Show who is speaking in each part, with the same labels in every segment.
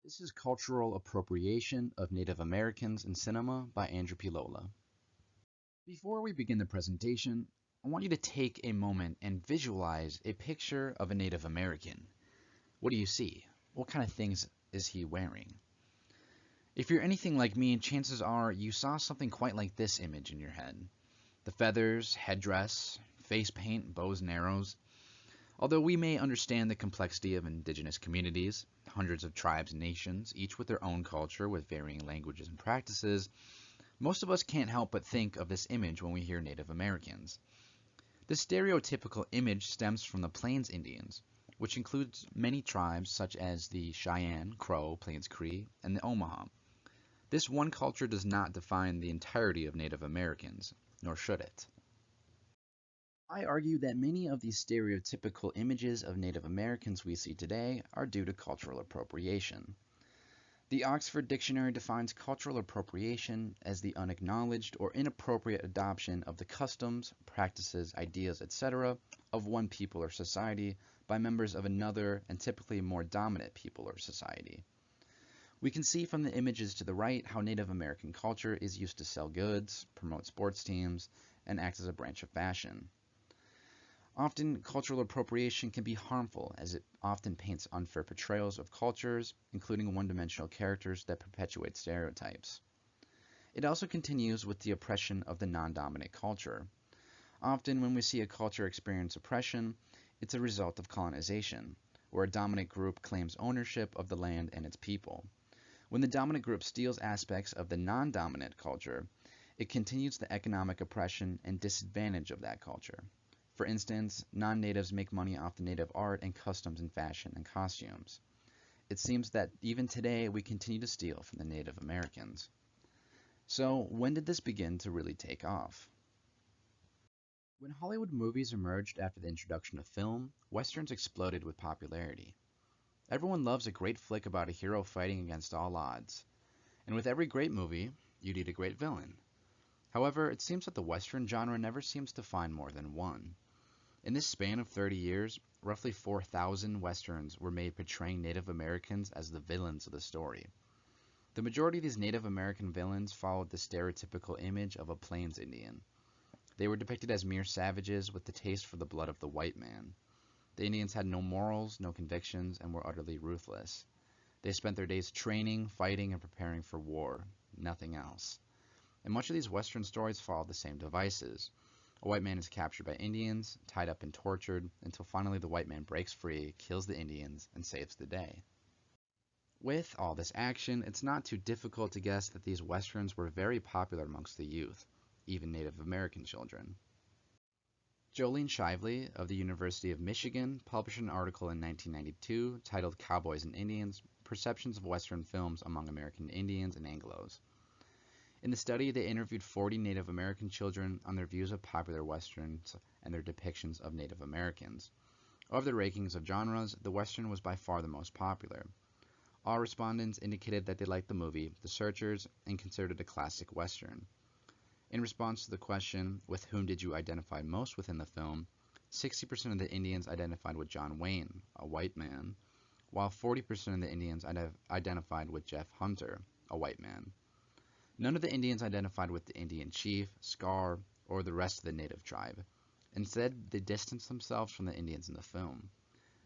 Speaker 1: This is Cultural Appropriation of Native Americans in Cinema by Andrew P. Lola. Before we begin the presentation, I want you to take a moment and visualize a picture of a Native American. What do you see? What kind of things is he wearing? If you're anything like me, chances are you saw something quite like this image in your head. The feathers, headdress, face paint, bows and arrows. Although we may understand the complexity of indigenous communities, hundreds of tribes and nations, each with their own culture with varying languages and practices, most of us can't help but think of this image when we hear Native Americans. This stereotypical image stems from the Plains Indians, which includes many tribes such as the Cheyenne, Crow, Plains Cree, and the Omaha. This one culture does not define the entirety of Native Americans, nor should it. I argue that many of these stereotypical images of Native Americans we see today are due to cultural appropriation. The Oxford Dictionary defines cultural appropriation as the unacknowledged or inappropriate adoption of the customs, practices, ideas, etc. of one people or society by members of another and typically more dominant people or society. We can see from the images to the right how Native American culture is used to sell goods, promote sports teams, and act as a branch of fashion. Often, cultural appropriation can be harmful as it often paints unfair portrayals of cultures, including one-dimensional characters that perpetuate stereotypes. It also continues with the oppression of the non-dominant culture. Often, when we see a culture experience oppression, it's a result of colonization, where a dominant group claims ownership of the land and its people. When the dominant group steals aspects of the non-dominant culture, it continues the economic oppression and disadvantage of that culture. For instance, non-natives make money off the native art and customs in fashion and costumes. It seems that even today we continue to steal from the Native Americans. So when did this begin to really take off? When Hollywood movies emerged after the introduction of film, Westerns exploded with popularity. Everyone loves a great flick about a hero fighting against all odds. And with every great movie, you need a great villain. However, it seems that the Western genre never seems to find more than one. In this span of 30 years, roughly 4,000 Westerns were made portraying Native Americans as the villains of the story. The majority of these Native American villains followed the stereotypical image of a Plains Indian. They were depicted as mere savages with the taste for the blood of the white man. The Indians had no morals, no convictions, and were utterly ruthless. They spent their days training, fighting, and preparing for war, nothing else. And much of these Western stories follow the same devices. A white man is captured by Indians, tied up and tortured, until finally the white man breaks free, kills the Indians, and saves the day. With all this action, it's not too difficult to guess that these Westerns were very popular amongst the youth, even Native American children. Jolene Shively of the University of Michigan published an article in 1992 titled Cowboys and Indians, Perceptions of Western Films Among American Indians and Anglos. In the study, they interviewed 40 Native American children on their views of popular Westerns and their depictions of Native Americans. Of the rankings of genres, the Western was by far the most popular. All respondents indicated that they liked the movie The Searchers and considered it a classic Western. In response to the question, with whom did you identify most within the film, 60% of the Indians identified with John Wayne, a white man, while 40% of the Indians identified with Jeff Hunter, a white man. None of the Indians identified with the Indian chief, Scar, or the rest of the native tribe. Instead, they distanced themselves from the Indians in the film.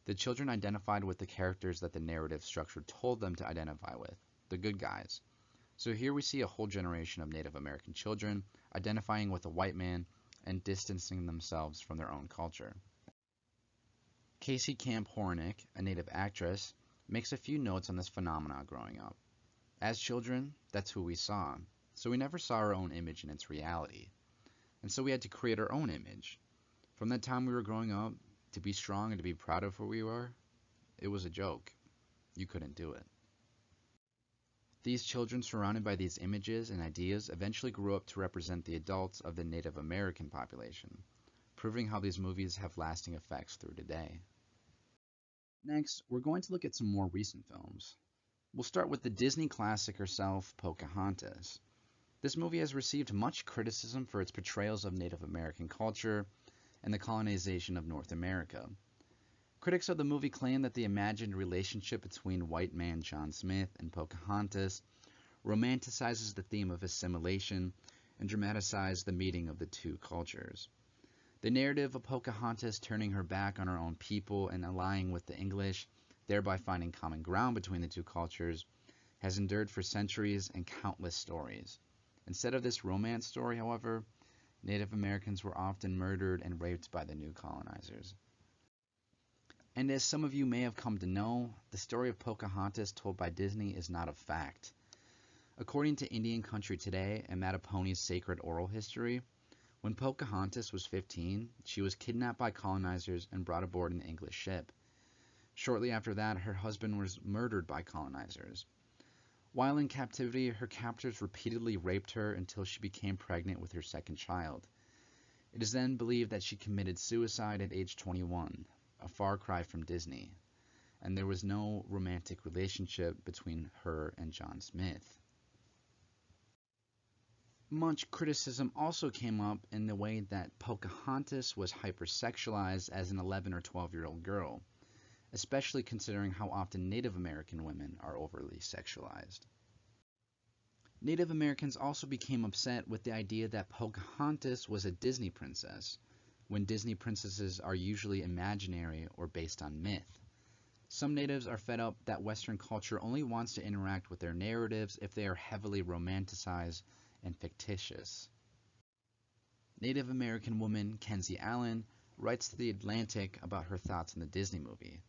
Speaker 1: The children identified with the characters that the narrative structure told them to identify with, the good guys. So here we see a whole generation of Native American children identifying with a white man and distancing themselves from their own culture. Casey Camp Hornick, a Native actress, makes a few notes on this phenomenon growing up. As children, that's who we saw, so we never saw our own image in its reality. And so we had to create our own image. From that time we were growing up, to be strong and to be proud of who we were, it was a joke. You couldn't do it. These children surrounded by these images and ideas eventually grew up to represent the adults of the Native American population, proving how these movies have lasting effects through today. Next, we're going to look at some more recent films. We'll start with the Disney classic herself, Pocahontas. This movie has received much criticism for its portrayals of Native American culture and the colonization of North America. Critics of the movie claim that the imagined relationship between white man John Smith and Pocahontas romanticizes the theme of assimilation and dramatizes the meeting of the two cultures. The narrative of Pocahontas turning her back on her own people and allying with the English, thereby finding common ground between the two cultures, has endured for centuries and countless stories. Instead of this romance story, however, Native Americans were often murdered and raped by the new colonizers. And as some of you may have come to know, the story of Pocahontas told by Disney is not a fact. According to Indian Country Today and Mattaponi's Sacred Oral History, when Pocahontas was 15, she was kidnapped by colonizers and brought aboard an English ship. Shortly after that, her husband was murdered by colonizers. While in captivity, her captors repeatedly raped her until she became pregnant with her second child. It is then believed that she committed suicide at age 21, a far cry from Disney, and there was no romantic relationship between her and John Smith. Much criticism also came up in the way that Pocahontas was hypersexualized as an 11 or 12-year-old girl, especially considering how often Native American women are overly sexualized. Native Americans also became upset with the idea that Pocahontas was a Disney princess, when Disney princesses are usually imaginary or based on myth. Some natives are fed up that Western culture only wants to interact with their narratives if they are heavily romanticized and fictitious. Native American woman Kenzie Allen writes to The Atlantic about her thoughts on the Disney movie.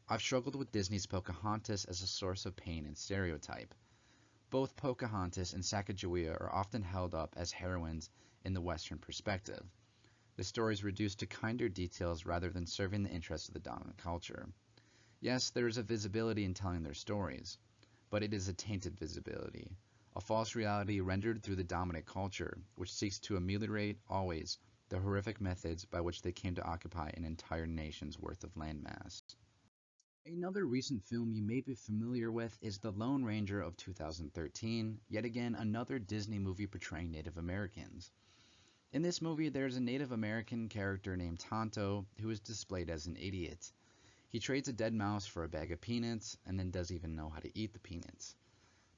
Speaker 1: I've struggled with Disney's Pocahontas as a source of pain and stereotype. Both Pocahontas and Sacagawea are often held up as heroines in the Western perspective. The story is reduced to kinder details rather than serving the interests of the dominant culture. Yes, there is a visibility in telling their stories, but it is a tainted visibility, a false reality rendered through the dominant culture, which seeks to ameliorate always the horrific methods by which they came to occupy an entire nation's worth of landmass. Another recent film you may be familiar with is The Lone Ranger of 2013, yet again another Disney movie portraying Native Americans. In this movie, there's a Native American character named Tonto who is displayed as an idiot. He trades a dead mouse for a bag of peanuts and then doesn't even know how to eat the peanuts.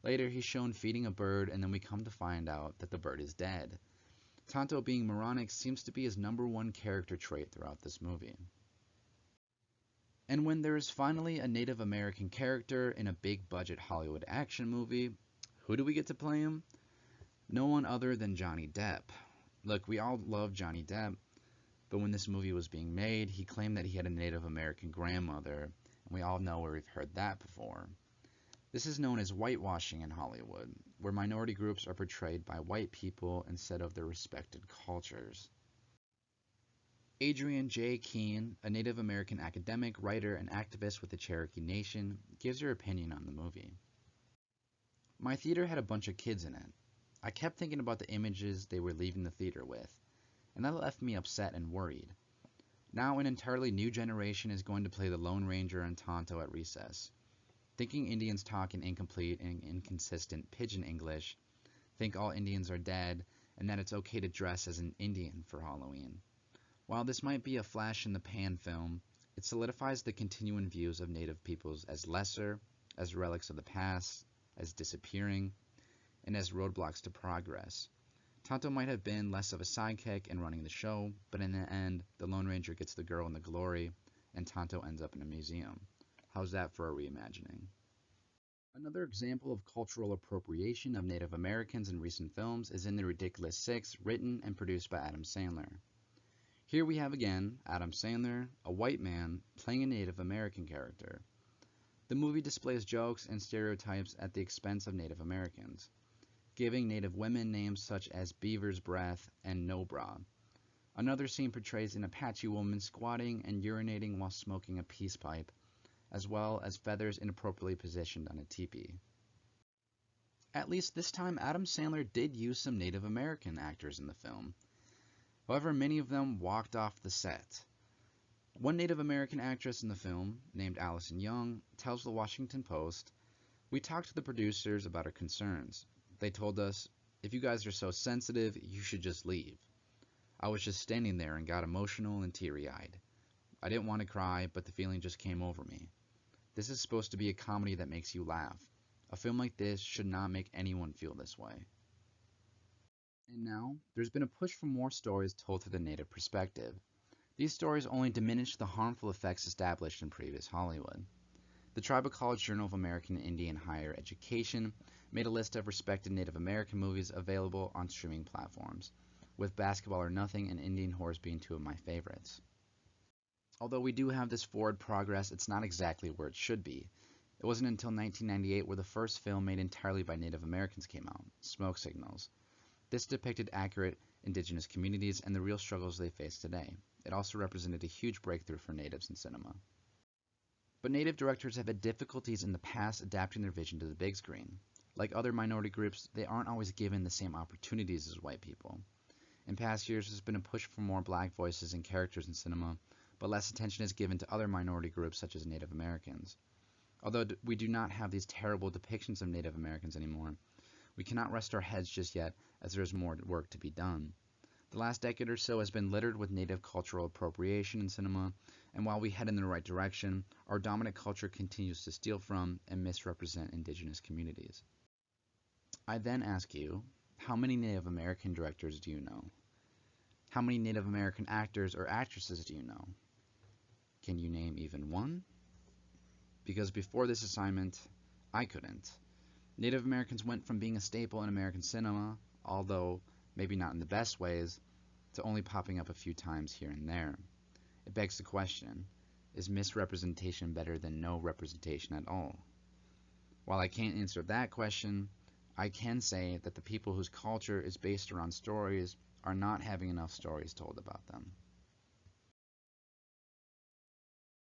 Speaker 1: Later, he's shown feeding a bird, and then we come to find out that the bird is dead. Tonto being moronic seems to be his #1 character trait throughout this movie. And when there is finally a Native American character in a big-budget Hollywood action movie, who do we get to play him? No one other than Johnny Depp. Look, we all love Johnny Depp, but when this movie was being made, he claimed that he had a Native American grandmother, and we all know where we've heard that before. This is known as whitewashing in Hollywood, where minority groups are portrayed by white people instead of their respected cultures. Adrienne J. Keene, a Native American academic, writer, and activist with the Cherokee Nation, gives her opinion on the movie. My theater had a bunch of kids in it. I kept thinking about the images they were leaving the theater with, and that left me upset and worried. Now an entirely new generation is going to play the Lone Ranger and Tonto at recess. Thinking Indians talk in incomplete and inconsistent pidgin English, think all Indians are dead, and that it's okay to dress as an Indian for Halloween. While this might be a flash-in-the-pan film, it solidifies the continuing views of Native peoples as lesser, as relics of the past, as disappearing, and as roadblocks to progress. Tonto might have been less of a sidekick in running the show, but in the end, the Lone Ranger gets the girl and the glory, and Tonto ends up in a museum. How's that for a reimagining? Another example of cultural appropriation of Native Americans in recent films is in The Ridiculous Six, written and produced by Adam Sandler. Here we have again Adam Sandler, a white man, playing a Native American character. The movie displays jokes and stereotypes at the expense of Native Americans, giving Native women names such as Beaver's Breath and No Bra. Another scene portrays an Apache woman squatting and urinating while smoking a peace pipe, as well as feathers inappropriately positioned on a teepee. At least this time, Adam Sandler did use some Native American actors in the film. However, many of them walked off the set. One Native American actress in the film, named Allison Young, tells the Washington Post, "We talked to the producers about our concerns. They told us, if you guys are so sensitive, you should just leave. I was just standing there and got emotional and teary-eyed. I didn't want to cry, but the feeling just came over me. This is supposed to be a comedy that makes you laugh. A film like this should not make anyone feel this way. And now, there's been a push for more stories told through the Native perspective. These stories only diminish the harmful effects established in previous Hollywood. The Tribal College Journal of American Indian Higher Education made a list of respected Native American movies available on streaming platforms, with Basketball or Nothing and Indian Horse being two of my favorites. Although we do have this forward progress, it's not exactly where it should be. It wasn't until 1998 where the first film made entirely by Native Americans came out, Smoke Signals. This depicted accurate indigenous communities and the real struggles they face today. It also represented a huge breakthrough for natives in cinema. But Native directors have had difficulties in the past adapting their vision to the big screen. Like other minority groups, they aren't always given the same opportunities as white people. In past years, there's been a push for more black voices and characters in cinema, but less attention is given to other minority groups such as Native Americans. Although we do not have these terrible depictions of Native Americans anymore, we cannot rest our heads just yet, as there is more work to be done. The last decade or so has been littered with Native cultural appropriation in cinema, and while we head in the right direction, our dominant culture continues to steal from and misrepresent indigenous communities. I then ask you, how many Native American directors do you know? How many Native American actors or actresses do you know? Can you name even one? Because before this assignment, I couldn't. Native Americans went from being a staple in American cinema, although maybe not in the best ways, to only popping up a few times here and there. It begs the question, is misrepresentation better than no representation at all? While I can't answer that question, I can say that the people whose culture is based around stories are not having enough stories told about them.